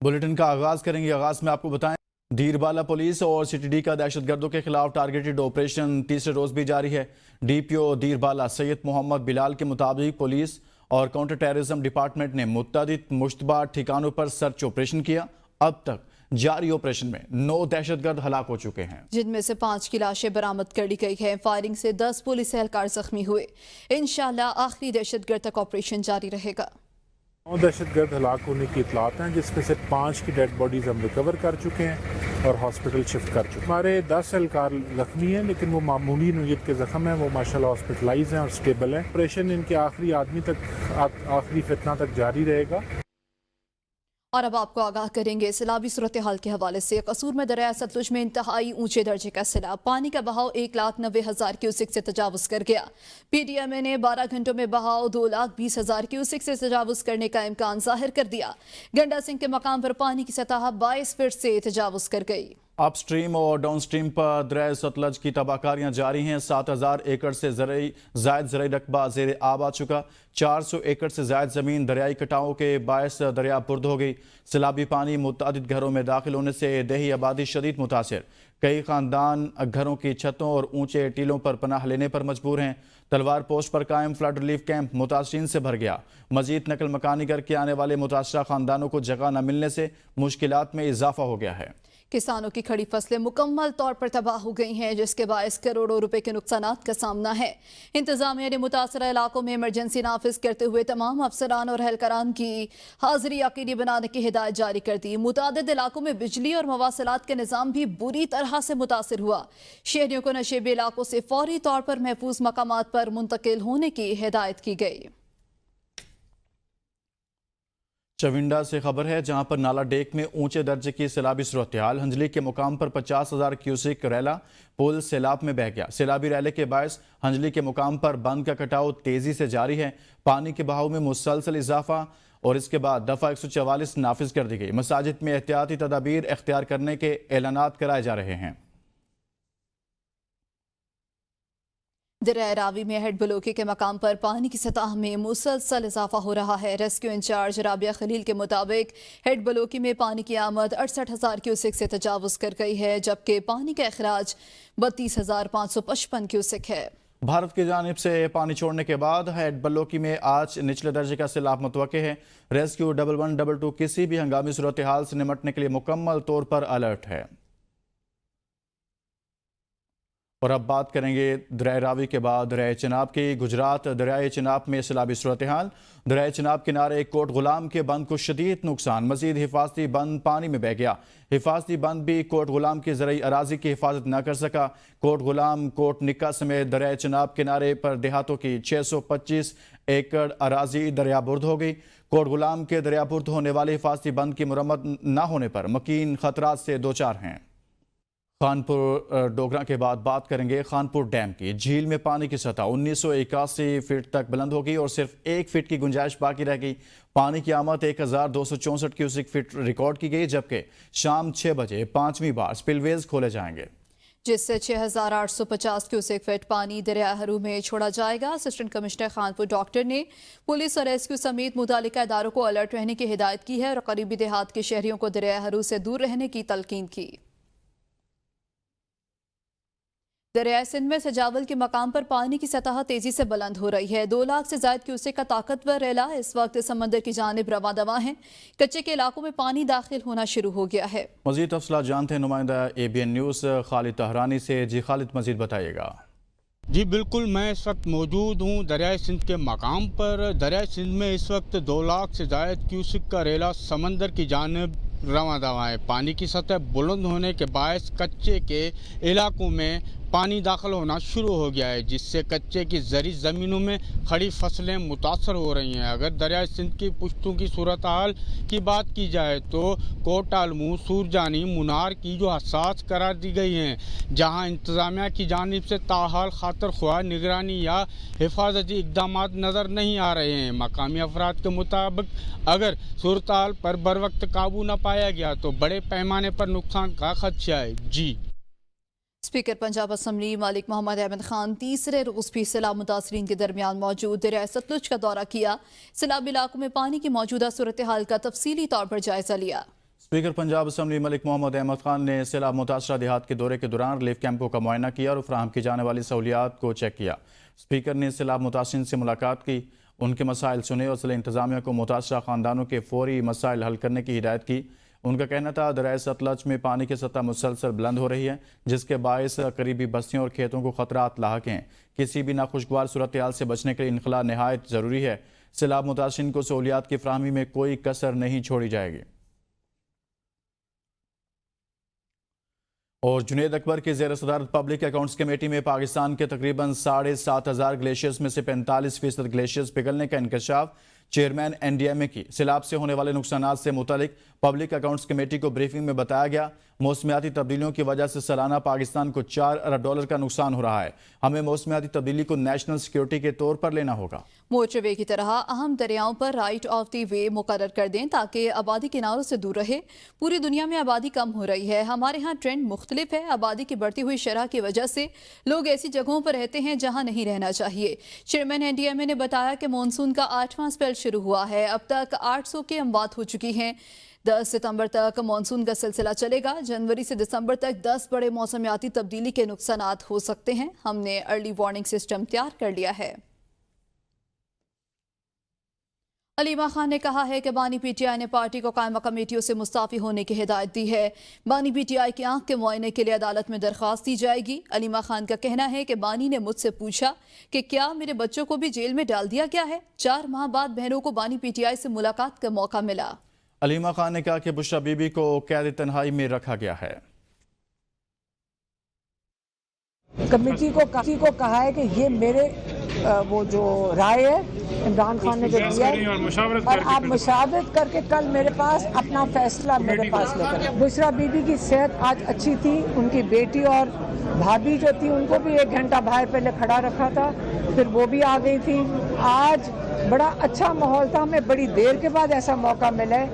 Bulletin کا آغاز کریں گے۔ آغاز میں آپ کو بتائیں دیر بالا پولیس اور سی ٹی ڈی کا دہشت گردوں کے خلاف ٹارگیٹڈ آپریشن تیسرے روز بھی جاری ہے۔ ڈی پی او دیر بالا سید محمد بلال کے مطابق پولیس اور کاؤنٹر ٹیررزم ڈپارٹمنٹ نے متعدد مشتبہ ٹھکانوں پر سرچ آپریشن کیا۔ اب تک جاری آپریشن میں 9 دہشت گرد ہلاک ہو چکے ہیں، جن میں سے 5 کی لاشیں برآمد کر لی گئی ہیں۔ فائرنگ سے 10 پولیس اہلکار زخمی ہوئے۔ انشاءاللہ آخری دہشت گرد تک آپریشن جاری رہے گا۔ 9 دہشت گرد ہلاک ہونے کی اطلاعات ہیں، جس میں سے 5 کی ڈیڈ باڈیز ہم ریکور کر چکے ہیں اور ہاسپٹل شفٹ کر چکے ہیں۔ ہمارے 10 اہلکار زخمی ہیں، لیکن وہ معمولی نوعیت کے زخم ہیں، وہ ماشاءاللہ ہاسپٹلائز ہیں اور سٹیبل ہیں۔ آپریشن ان کے آخری آدمی تک، آخری فتنہ تک جاری رہے گا۔ اور اب آپ کو آگاہ کریں گے سیلابی صورتحال کے حوالے سے۔ قصور میں دریائے ستلج میں انتہائی اونچے درجے کا سیلاب، پانی کا بہاؤ 1,90,000 کیوسک سے تجاوز کر گیا۔ پی ڈی ایم اے نے 12 گھنٹوں میں بہاؤ 2,20,000 کیوسک سے تجاوز کرنے کا امکان ظاہر کر دیا۔ گنڈا سنگھ کے مقام پر پانی کی سطح 22 فٹ سے تجاوز کر گئی۔ اپ سٹریم اور ڈاؤن سٹریم پر دریائے ستلج کی تباہ کاریاں جاری ہیں۔ 7,000 ایکڑ سے زائد زرعی رقبہ زیر آب آ چکا۔ 400 ایکڑ سے زائد زمین دریائی کٹاؤں کے باعث دریا برد ہو گئی۔ سیلابی پانی متعدد گھروں میں داخل ہونے سے دیہی آبادی شدید متاثر۔ کئی خاندان گھروں کی چھتوں اور اونچے ٹیلوں پر پناہ لینے پر مجبور ہیں۔ تلوار پوسٹ پر قائم فلڈ ریلیف کیمپ متاثرین سے بھر گیا۔ مزید نقل مکانی کر کے آنے والے متاثرہ خاندانوں کو جگہ نہ ملنے سے مشکلات میں اضافہ ہو گیا ہے۔ کسانوں کی کھڑی فصلیں مکمل طور پر تباہ ہو گئی ہیں، جس کے باعث کروڑوں روپے کے نقصانات کا سامنا ہے۔ انتظامیہ نے متاثرہ علاقوں میں ایمرجنسی نافذ کرتے ہوئے تمام افسران اور اہلکاران کی حاضری یقینی بنانے کی ہدایت جاری کر دی۔ متعدد علاقوں میں بجلی اور مواصلات کا نظام بھی بری طرح سے متاثر ہوا۔ شہریوں کو نشیبی علاقوں سے فوری طور پر محفوظ مقامات پر منتقل ہونے کی ہدایت کی گئی۔ چونڈا سے خبر ہے، جہاں پر نالا ڈیک میں اونچے درجے کی سیلابی صورتحال۔ ہنجلی کے مقام پر 50,000 کیوسک ریلا پل سیلاب میں بہہ گیا۔ سیلابی ریلے کے باعث ہنجلی کے مقام پر بند کا کٹاؤ تیزی سے جاری ہے۔ پانی کے بہاؤ میں مسلسل اضافہ اور اس کے بعد دفعہ 144 نافذ کر دی گئی۔ مساجد میں احتیاطی تدابیر اختیار کرنے کے اعلانات کرائے جا رہے ہیں۔ دریائے راوی میں ہیڈ بلوکی کے مقام پر پانی کی سطح میں مسلسل اضافہ ہو رہا ہے۔ ریسکیو انچارج رابعہ خلیل کے مطابق ہیڈ بلوکی میں پانی کی آمد 68,000 کیوسک سے تجاوز کر گئی ہے، جبکہ پانی کا اخراج 32,555 کیوسک ہے۔ بھارت کی جانب سے پانی چھوڑنے کے بعد ہیڈ بلوکی میں آج نچلے درجے کا سیلاب متوقع ہے۔ ریسکیو 1122 کسی بھی ہنگامی صورتحال سے نمٹنے کے لیے مکمل طور پر الرٹ ہے۔ اور اب بات کریں گے دریائے راوی کے بعد دریائے چناب کی۔ گجرات دریائے چناب میں سیلابی صورتحال۔ دریائے چناب کنارے کوٹ غلام کے بند کو شدید نقصان، مزید حفاظتی بند پانی میں بہہ گیا۔ حفاظتی بند بھی کوٹ غلام کی زرعی اراضی کی حفاظت نہ کر سکا۔ کوٹ غلام، کوٹ نکا سمیت دریائے چناب کنارے پر دیہاتوں کی 625 ایکڑ اراضی دریا برد ہو گئی۔ کوٹ غلام کے دریا برد ہونے والے حفاظتی بند کی مرمت نہ ہونے پر مکین خطرات سے دوچار ہیں۔ خانپور ڈوگرہ کے بعد بات کریں گے خانپور ڈیم کی۔ جھیل میں پانی کی سطح 1981 فٹ تک بلند ہو گئی اور صرف 1 فٹ کی گنجائش باقی رہ گئی۔ پانی کی آمد 1,264 کیوسک فٹ ریکارڈ کی گئی، جبکہ شام 6 بجے 5ویں بار سپل ویز کھولے جائیں گے، جس سے 6,850 کیوسک فٹ پانی دریائے ہرو میں چھوڑا جائے گا۔ اسسٹنٹ کمشنر خانپور ڈاکٹر نے پولیس اور ریسکیو سمیت متعلقہ اداروں کو الرٹ رہنے کی ہدایت کی ہے اور قریبی دیہات کے شہریوں کو دریائے ہرو سے دور رہنے کی تلقین کی۔ دریائے سندھ میں سجاول کے مقام پر پانی کی سطح تیزی سے بلند ہو رہی ہے۔ 2 لاکھ سے زائد کیوسک کا طاقتور ریلا اس وقت سمندر کی جانب رواں دواں ہے۔ کچے کے علاقوں میں پانی داخل ہونا شروع ہو گیا ہے۔ مزید تفصیلات جانتے ہیں نمائندہ ABN نیوز خالد طہرانی سے۔ جی خالد، مزید بتائیے گا۔ جی بالکل، میں اس وقت موجود ہوں دریائے سندھ کے مقام پر۔ دریائے سندھ میں اس وقت 2 لاکھ سے زائد کیوسک کا ریلا سمندر کی جانب رواں دواں ہے۔ پانی کی سطح بلند ہونے کے باعث کچے کے علاقوں میں پانی داخل ہونا شروع ہو گیا ہے، جس سے کچے کی زرعی زمینوں میں کھڑی فصلیں متاثر ہو رہی ہیں۔ اگر دریائے سندھ کی پشتوں کی صورتحال کی بات کی جائے تو کوٹ عالمو، سورجانی، منار کی جو حساس قرار دی گئی ہیں، جہاں انتظامیہ کی جانب سے تاحال خاطر خواہ نگرانی یا حفاظتی اقدامات نظر نہیں آ رہے ہیں۔ مقامی افراد کے مطابق اگر صورتحال پر بروقت قابو نہ پایا گیا تو بڑے پیمانے پر نقصان کا خدشہ ہے۔ جی اسپیکر پنجاب اسمبلی ملک محمد احمد خان تیسرے روز بھی سیلاب متاثرین کے درمیان موجود دریائے ستلج کا دورہ کیا۔ سیلابی علاقوں میں پانی کی موجودہ صورتحال کا تفصیلی طور پر جائزہ لیا۔ स्पीकर पंजाब असम्बली मलिक मोहम्मद अहमद खान ने सैलाब मुतासरा देहात के दौरे के दौरान रिलीफ कैंपों का मुआयना किया और फराहम की जाने वाली सहूलियात को चेक किया। स्पीकर ने सैलाब मुतासिरीन से मुलाकात की, उनके मसाइल सुने और ज़िला इंतज़ामिया को मुतासरा ख़ानदानों के फौरी मसाइल हल करने की हिदायत की। उनका कहना था दरिया सतलज में पानी की सतह मुसलसल बुलंद हो रही है, जिसके बायस करीबी बस्तियों और खेतों को खतरात लाहक हैं। किसी भी नाखुशगवार सूरत हाल से बचने के लिए इनखला नहायत ज़रूरी है। सैलाब मुतासिरीन को सहूलियात की फराहमी में कोई कसर नहीं छोड़ी जाएगी। और जुनेद अकबर की ज़ेर सदारत पब्लिक अकाउंट्स कमेटी में पाकिस्तान के तकरीबन 7,500 ग्लेशियर्स में से 45% ग्लेशियर्स पिघलने का इंकशाफ। चेयरमैन NDMA की सैलाब से होने वाले नुकसानात से मुतालिक पब्लिक अकाउंट्स कमेटी को ब्रीफिंग में बताया गया, मौसमियाती तब्दीलियों की वजह से सालाना पाकिस्तान को $4 अरब का नुकसान हो रहा है। हमें मौसमियाती तब्दीली को नेशनल सिक्योरिटी के तौर पर लेना होगा। मोटरवे की तरह अहम दरियाओं पर राइट ऑफ द वे मुकर्रर कर दें ताकि आबादी किनारों से दूर रहे। पूरी दुनिया में आबादी कम हो रही है, हमारे यहाँ ट्रेंड मुख्तलिफ है। आबादी की बढ़ती हुई शरह की वजह से लोग ऐसी जगहों पर रहते हैं जहाँ नहीं रहना चाहिए। चेयरमैन NDMA ने बताया कि मानसून का 8वां स्पेल शुरू हुआ है, अब तक 800 की अमवात हो चुकी हैं। 10 सितंबर तक मानसून का सिलसिला चलेगा। जनवरी से दिसंबर तक 10 बड़े मौसमियाती तब्दीली के नुकसानात हो सकते हैं। हमने अर्ली वार्निंग सिस्टम तैयार कर लिया है। अलीमा खान ने कहा है कि बानी PTI ने पार्टी को कायमा कमेटियों से मुस्ताफी होने की हिदायत दी है। बानी PTI की आंख के मुआयने के लिए अदालत में दरख्वास्त दी जाएगी। अलीमा खान का कहना है कि बानी ने मुझसे पूछा कि क्या मेरे बच्चों को भी जेल में डाल दिया गया है। 4 माह बाद बहनों को बानी PTI से मुलाकात का मौका मिला। अलीमा खान ने कहा कि बुशरा बीबी को कैद तन्हाई में रखा गया है। कमेटी को कहा है कि ये मेरे वो जो राय है इमरान खान ने जो दिया है और आप मुशावरत करके कल मेरे पास अपना फैसला मेरे पास लेकर। बुशरा बीबी की सेहत आज अच्छी थी, उनकी बेटी और भाभी जो थी उनको भी 1 घंटा बाहर पहले खड़ा रखा था, फिर वो भी आ गई थी। आज बड़ा अच्छा माहौल था। हमें बड़ी देर के बाद ऐसा मौका मिला है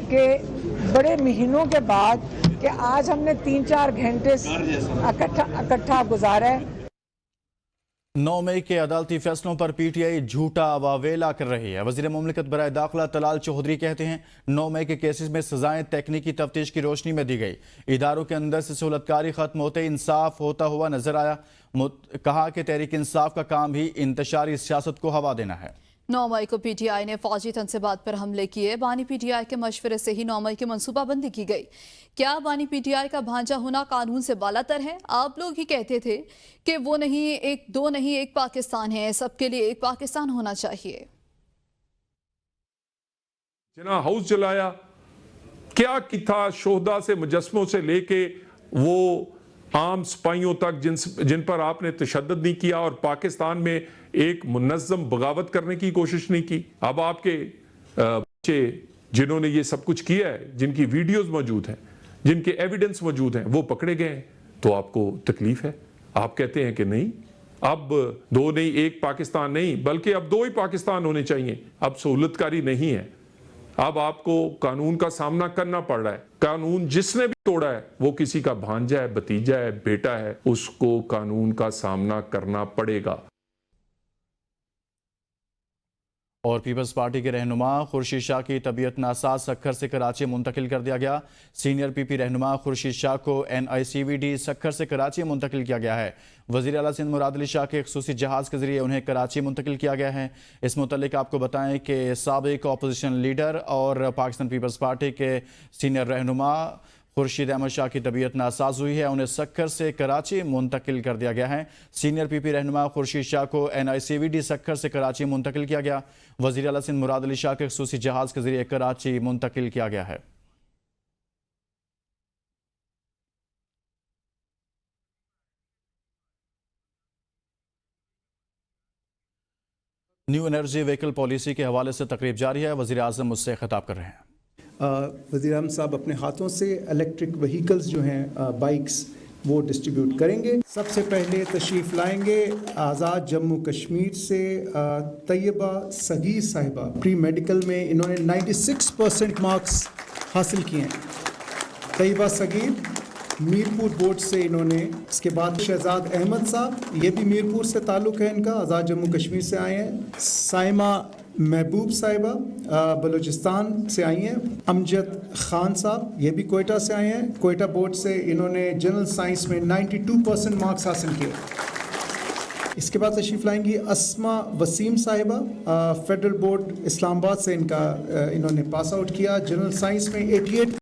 कि बड़े महीनों के बाद कि आज हमने 3-4 घंटे इकट्ठा गुजारा है। 9 मई के अदालती फैसलों पर PTI झूठा वावेला कर रही है। वज़ीर मुमलिकत बराए दाखिला तलाल चौधरी कहते हैं 9 मई के केसेस में सजाएं तकनीकी तफ्तीश की रोशनी में दी गई। इदारों के अंदर से सहूलतकारी खत्म होते इंसाफ होता हुआ नजर आया। कहा कि तहरीक इंसाफ का काम ही इंतशारी सियासत को हवा देना है। 9 मई को PTI ने फौजी तनसीबात पर हमले किए। बानी PTI के मशवरे से ही 9 मई की मनसूबाबंदी की गई। क्या बानी PTI का भांजा होना कानून से बालातर है? आप लोग ही कहते थे कि वो नहीं एक दो नहीं एक पाकिस्तान है, सबके लिए एक पाकिस्तान होना चाहिए। जिना हाउस जलाया, क्या किया शोहदा से मुजस्मों से लेके वो आम सिपाहियों तक जिन पर आपने तशद्दुद नहीं किया और पाकिस्तान में एक मुनज़्ज़म बगावत करने की कोशिश नहीं की। अब आपके बच्चे जिन्होंने ये सब कुछ किया है, जिनकी वीडियोस मौजूद हैं, जिनके एविडेंस मौजूद हैं, वो पकड़े गए हैं, तो आपको तकलीफ है। आप कहते हैं कि नहीं, अब 2 नहीं 1 पाकिस्तान नहीं, बल्कि अब 2 ही पाकिस्तान होने चाहिए। अब सहूलतकारी नहीं है, अब आपको कानून का सामना करना पड़ रहा है। कानून जिसने भी तोड़ा है वो किसी का भांजा है, भतीजा है, बेटा है, उसको कानून का सामना करना पड़ेगा। और पीपल्स पार्टी के रहनुमा खुर्शीद शाह की तबीयत नासाज सक्खर से कराची मुंतकिल कर दिया गया। सीनियर PP रहनुमा खुर्शीद शाह को NICVD सक्खर से कराची मुंतकिल किया गया है। वज़ीर आला सिंध मुराद अली शाह के ख़ुसूसी जहाज़ के ज़रिए उन्हें कराची मुंतकिल किया गया है। इस मुतल्लिक आपको बताएं कि साबिक़ अपोजिशन लीडर और पाकिस्तान पीपल्स पार्टी के सीनियर रहनुमा खुर्शीद अहमद शाह की तबीयत नासाज हुई है, उन्हें सक्खर से कराची मुंतकिल कर दिया गया है। सीनियर PP रहनुमा खुर्शीद शाह को NICVD सक्खर से कराची मुंतकिल किया गया। वज़ीर आला सिंध मुराद अली शाह के ख़ुसूसी जहाज़ के ज़रिए कराची मुंतकिल किया गया है। न्यू एनर्जी व्हीकल पॉलिसी के हवाले से तकरीब जारी है। वज़ीर आज़म मुझसे खिताब कर रहे हैं। वज़ीर आज़म साहब अपने हाथों से इलेक्ट्रिक व्हीकल्स जो हैं बाइक्स वो डिस्ट्रीब्यूट करेंगे। सबसे पहले तशरीफ़ लाएंगे आज़ाद जम्मू कश्मीर से तैयबा सगीर साहिबा। प्री मेडिकल में इन्होंने 96% मार्क्स हासिल किए हैं। तैयबा सगीर मीरपुर बोर्ड से इन्होंने। इसके बाद शहजाद अहमद साहब, ये भी मीरपुर से ताल्लुक़ है इनका, आज़ाद जम्मू कश्मीर से आए हैं। साइमा महबूब साहिबा बलूचिस्तान से आई हैं। अमजद खान साहब ये भी कोयटा से आए हैं। कोयटा बोर्ड से इन्होंने जनरल साइंस में 92% मार्क्स हासिल किए। इसके बाद तशरीफ़ लाएंगी अस्मा वसीम साहिबा, फेडरल बोर्ड इस्लामाबाद से इन्होंने पास आउट किया। जनरल साइंस में 88